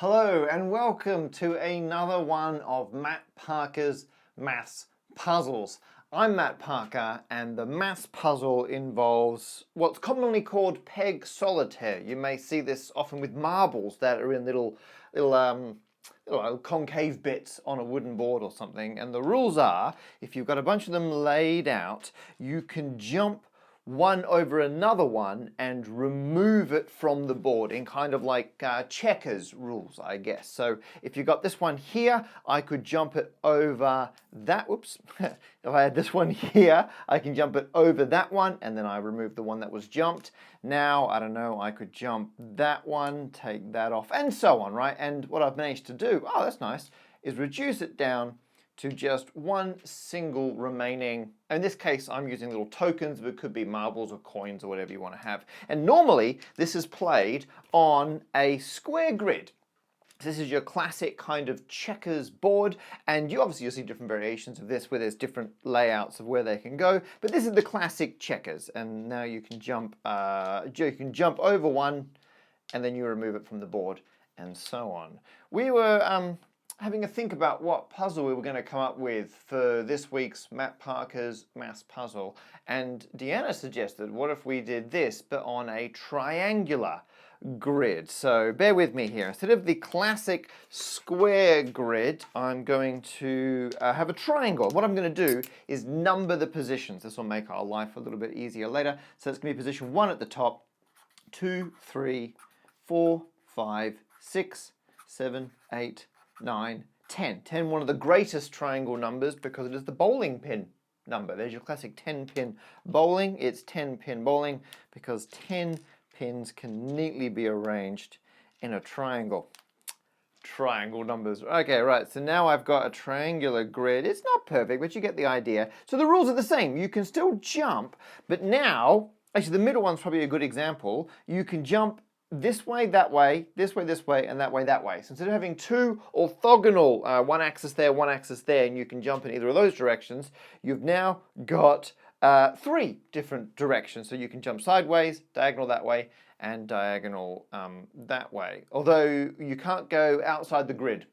Hello and welcome to another one of Matt Parker's Maths Puzzles. I'm Matt Parker and the maths puzzle involves what's commonly called peg solitaire. You may see this often with marbles that are in little concave bits on a wooden board or something. And the rules are, if you've got a bunch of them laid out, you can jump one over another one and remove it from the board in kind of like checkers rules, I guess. So if you got this one here, I could jump it over that. Whoops. If I had this one here, I can jump it over that one, and then I remove the one that was jumped. Now, I don't know, I could jump that one, take that off, and so on, right? And what I've managed to do, oh, that's nice, is reduce it down to just one single remaining. In this case, I'm using little tokens, but it could be marbles or coins or whatever you want to have. And normally, this is played on a square grid. This is your classic kind of checkers board, and you'll see different variations of this where there's different layouts of where they can go, but this is the classic checkers. And now you can jump over one, and then you remove it from the board, and so on. We were having a think about what puzzle we were going to come up with for this week's Matt Parker's Maths Puzzle, and Deanna suggested, what if we did this, but on a triangular grid? So bear with me here. Instead of the classic square grid, I'm going to have a triangle. What I'm going to do is number the positions. This will make our life a little bit easier later. So it's going to be position 1 at the top, 2, 3, 4, 5, 6, 7, 8, 9, 10. 10, one of the greatest triangle numbers because it is the bowling pin number. There's your classic 10-pin bowling. It's 10-pin bowling because 10 pins can neatly be arranged in a triangle. Triangle numbers. Okay, right, so now I've got a triangular grid. It's not perfect, but you get the idea. So the rules are the same. You can still jump, but now, actually the middle one's probably a good example. You can jump this way, that way, this way, and that way, that way. So instead of having two orthogonal, one axis there, and you can jump in either of those directions, you've now got 3 different directions. So you can jump sideways, diagonal that way, and diagonal that way. Although you can't go outside the grid.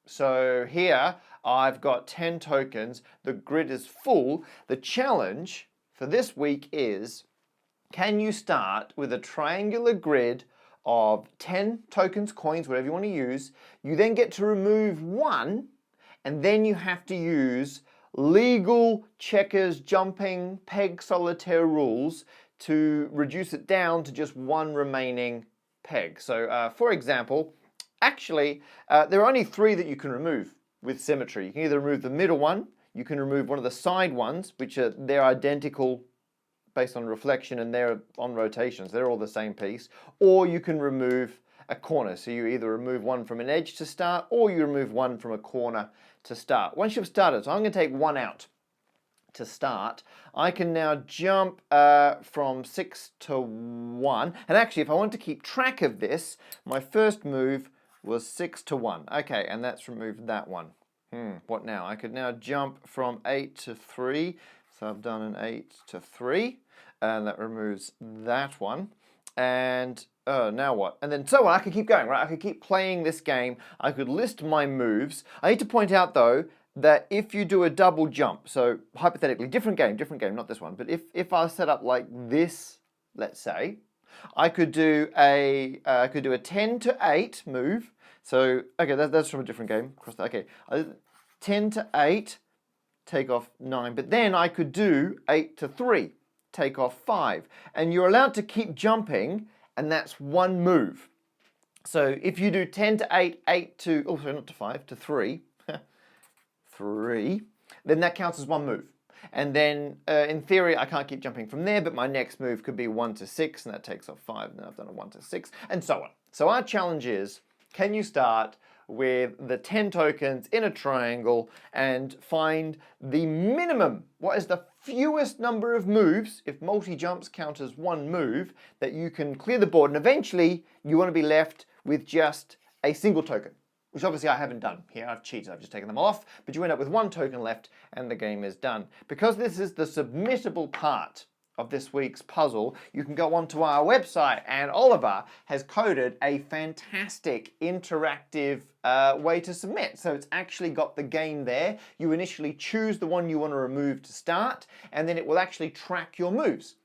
So here I've got 10 tokens. The grid is full. The challenge for this week is, can you start with a triangular grid of 10 tokens, coins, whatever you want to use? You then get to remove one, and then you have to use legal checkers, jumping, peg solitaire rules to reduce it down to just one remaining peg. So for example, actually, there are only 3 that you can remove with symmetry. You can either remove the middle one, you can remove one of the side ones, which they're identical based on reflection and they're on rotations, they're all the same piece, or you can remove a corner. So you either remove one from an edge to start, or you remove one from a corner to start. Once you've started, so I'm going to take one out to start, I can now jump from 6 to 1. And actually, if I want to keep track of this, my first move was 6 to 1. Okay, and that's removed that one. What now? I could now jump from 8 to 3. So I've done an 8 to 3, and that removes that one. And now what? And then so on. I could keep going, right? I could keep playing this game. I could list my moves. I need to point out, though, that if you do a double jump, so hypothetically, different game, not this one, but if I set up like this, let's say, I could do a 10 to 8 move. So, okay, that's from a different game. Okay, 10 to 8. Take off 9, but then I could do 8 to 3, take off 5, and you're allowed to keep jumping, and that's one move. So if you do 10 to 8, 8 to, oh sorry, not to 5, to 3, 3, then that counts as one move. And then in theory, I can't keep jumping from there, but my next move could be 1 to 6, and that takes off 5, and then I've done a 1 to 6, and so on. So our challenge is, can you start with the 10 tokens in a triangle and find the minimum, what is the fewest number of moves, if multi-jumps count as one move, that you can clear the board, and eventually you want to be left with just a single token, which obviously I haven't done here. I've cheated, I've just taken them off, but you end up with one token left and the game is done. Because this is the submittable part of this week's puzzle, you can go onto our website, and Oliver has coded a fantastic interactive way to submit. So it's actually got the game there. You initially choose the one you want to remove to start, and then it will actually track your moves.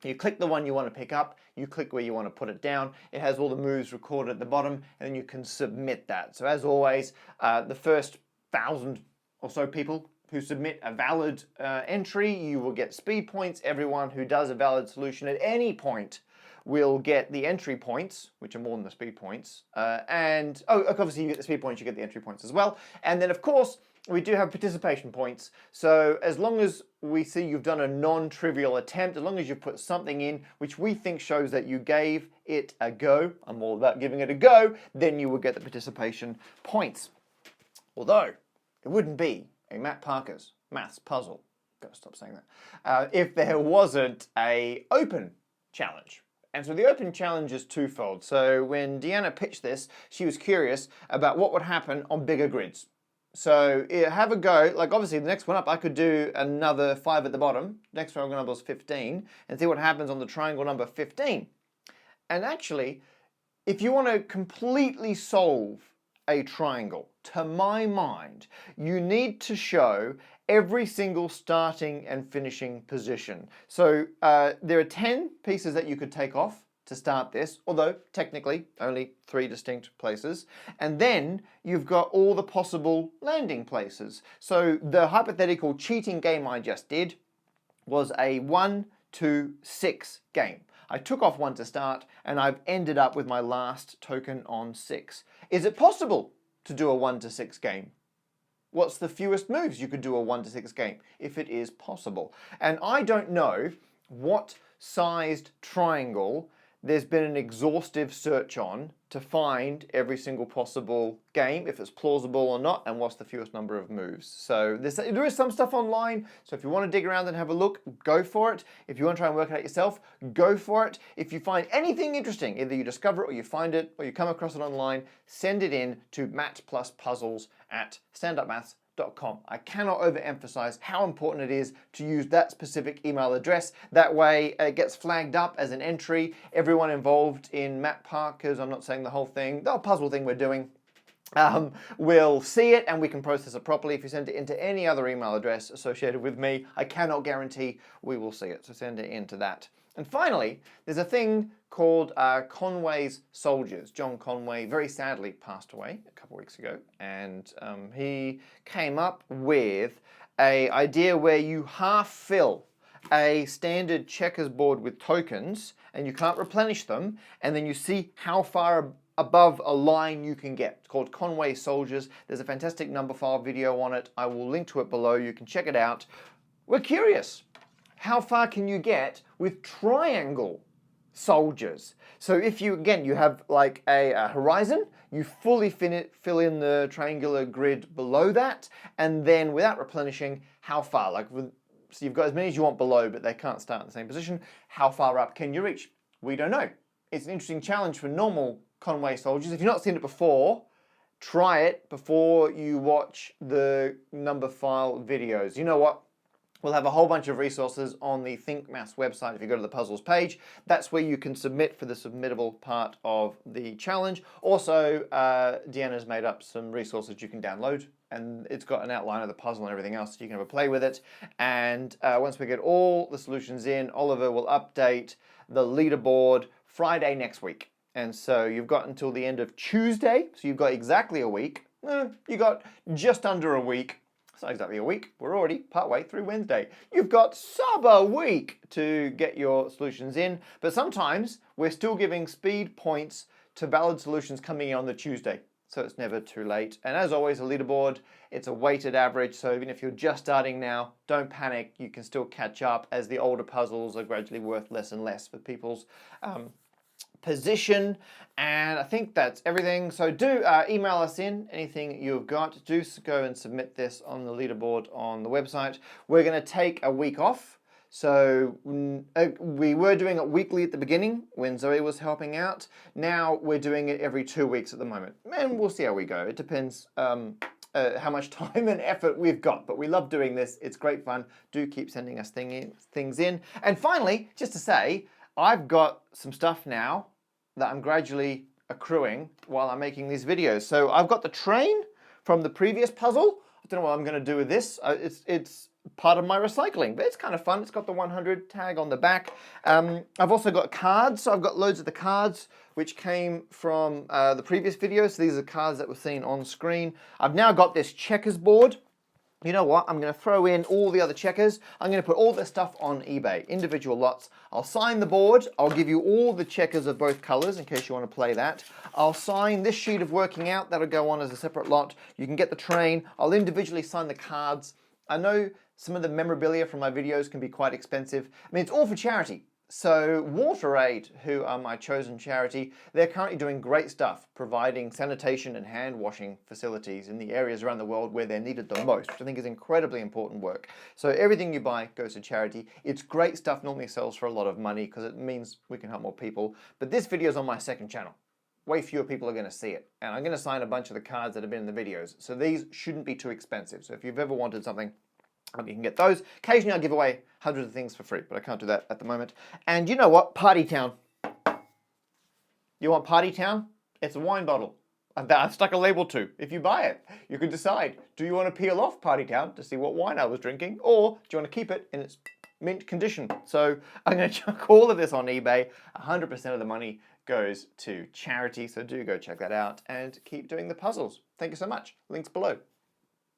You click the one you want to pick up, you click where you want to put it down, it has all the moves recorded at the bottom, and then you can submit that. So as always, the first 1,000 or so people who submit a valid entry, you will get speed points. Everyone who does a valid solution at any point will get the entry points, which are more than the speed points. And obviously you get the speed points, you get the entry points as well. And then of course, we do have participation points. So as long as we see you've done a non-trivial attempt, as long as you've put something in which we think shows that you gave it a go, I'm all about giving it a go, then you will get the participation points. Although, it wouldn't be a Matt Parker's maths puzzle, gotta stop saying that, if there wasn't a open challenge. And so the open challenge is twofold. So when Deanna pitched this, she was curious about what would happen on bigger grids. So have a go, like obviously the next one up, I could do another 5 at the bottom, next triangle number is 15, and see what happens on the triangle number 15. And actually, if you want to completely solve a triangle, to my mind, you need to show every single starting and finishing position. So there are 10 pieces that you could take off to start this, although technically only 3 distinct places. And then you've got all the possible landing places. So the hypothetical cheating game I just did was a 1, 2, 6 game. I took off 1 to start, and I've ended up with my last token on 6. Is it possible to do a 1 to 6 game? What's the fewest moves you could do a 1 to 6 game, if it is possible? And I don't know what sized triangle there's been an exhaustive search on to find every single possible game, if it's plausible or not, and what's the fewest number of moves. So there is some stuff online, so if you want to dig around and have a look, go for it. If you want to try and work it out yourself, go for it. If you find anything interesting, either you discover it or you find it or you come across it online, send it in to matt+puzzles@standupmaths.com. I cannot overemphasize how important it is to use that specific email address. That way it gets flagged up as an entry. Everyone involved in Matt Parker's, I'm not saying the whole thing, the whole puzzle thing we're doing, will see it and we can process it properly. If you send it into any other email address associated with me, I cannot guarantee we will see it. So send it into that. And finally, there's a thing called Conway's Soldiers. John Conway very sadly passed away a couple of weeks ago, and he came up with an idea where you half fill a standard checkers board with tokens, and you can't replenish them, and then you see how far above a line you can get. It's called Conway Soldiers. There's a fantastic number file video on it. I will link to it below. You can check it out. We're curious. How far can you get with triangle soldiers? So if you, again, you have like a horizon, you fully fill in the triangular grid below that, and then without replenishing, how far? So you've got as many as you want below, but they can't start in the same position. How far up can you reach? We don't know. It's an interesting challenge for normal Conway soldiers. If you've not seen it before, try it before you watch the number file videos. You know what? We'll have a whole bunch of resources on the Think Maths website if you go to the puzzles page. That's where you can submit for the submittable part of the challenge. Also, Deanna's made up some resources you can download, and it's got an outline of the puzzle and everything else, so you can have a play with it. And once we get all the solutions in, Oliver will update the leaderboard Friday next week. And so you've got until the end of Tuesday, so you've got exactly a week. You got just under a week. It's not exactly a week. We're already partway through Wednesday. You've got sub a week to get your solutions in, but sometimes we're still giving speed points to valid solutions coming in on the Tuesday, so it's never too late. And as always, a leaderboard, it's a weighted average, so even if you're just starting now, don't panic. You can still catch up as the older puzzles are gradually worth less and less for people's position. And I think that's everything. So do email us in anything you've got. Do go and submit this on the leaderboard on the website. We're going to take a week off. So we were doing it weekly at the beginning when Zoe was helping out. Now we're doing it every 2 weeks at the moment. And we'll see how we go. It depends how much time and effort we've got, but we love doing this. It's great fun. Do keep sending us things in. And finally, just to say, I've got some stuff now that I'm gradually accruing while I'm making these videos. So I've got the train from the previous puzzle. I don't know what I'm going to do with this. It's part of my recycling, but it's kind of fun. It's got the 100 tag on the back. I've also got cards. So I've got loads of the cards which came from the previous video. So these are cards that were seen on screen. I've now got this checkers board. You know what? I'm going to throw in all the other checkers. I'm going to put all this stuff on eBay, individual lots. I'll sign the board. I'll give you all the checkers of both colors in case you want to play that. I'll sign this sheet of working out. That'll go on as a separate lot. You can get the train. I'll individually sign the cards. I know some of the memorabilia from my videos can be quite expensive. I mean, it's all for charity. So WaterAid, who are my chosen charity, they're currently doing great stuff, providing sanitation and hand washing facilities in the areas around the world where they're needed the most, which I think is incredibly important work. So everything you buy goes to charity. It's great stuff, normally sells for a lot of money because it means we can help more people. But this video is on my second channel. Way fewer people are going to see it. And I'm going to sign a bunch of the cards that have been in the videos. So these shouldn't be too expensive. So if you've ever wanted something, you can get those. Occasionally I give away hundreds of things for free, but I can't do that at the moment. And you know what? Party Town. You want Party Town? It's a wine bottle. I've stuck a label to. If you buy it, you can decide, do you want to peel off Party Town to see what wine I was drinking, or do you want to keep it in its mint condition? So I'm going to chuck all of this on eBay. 100% of the money goes to charity, so do go check that out and keep doing the puzzles. Thank you so much. Links below.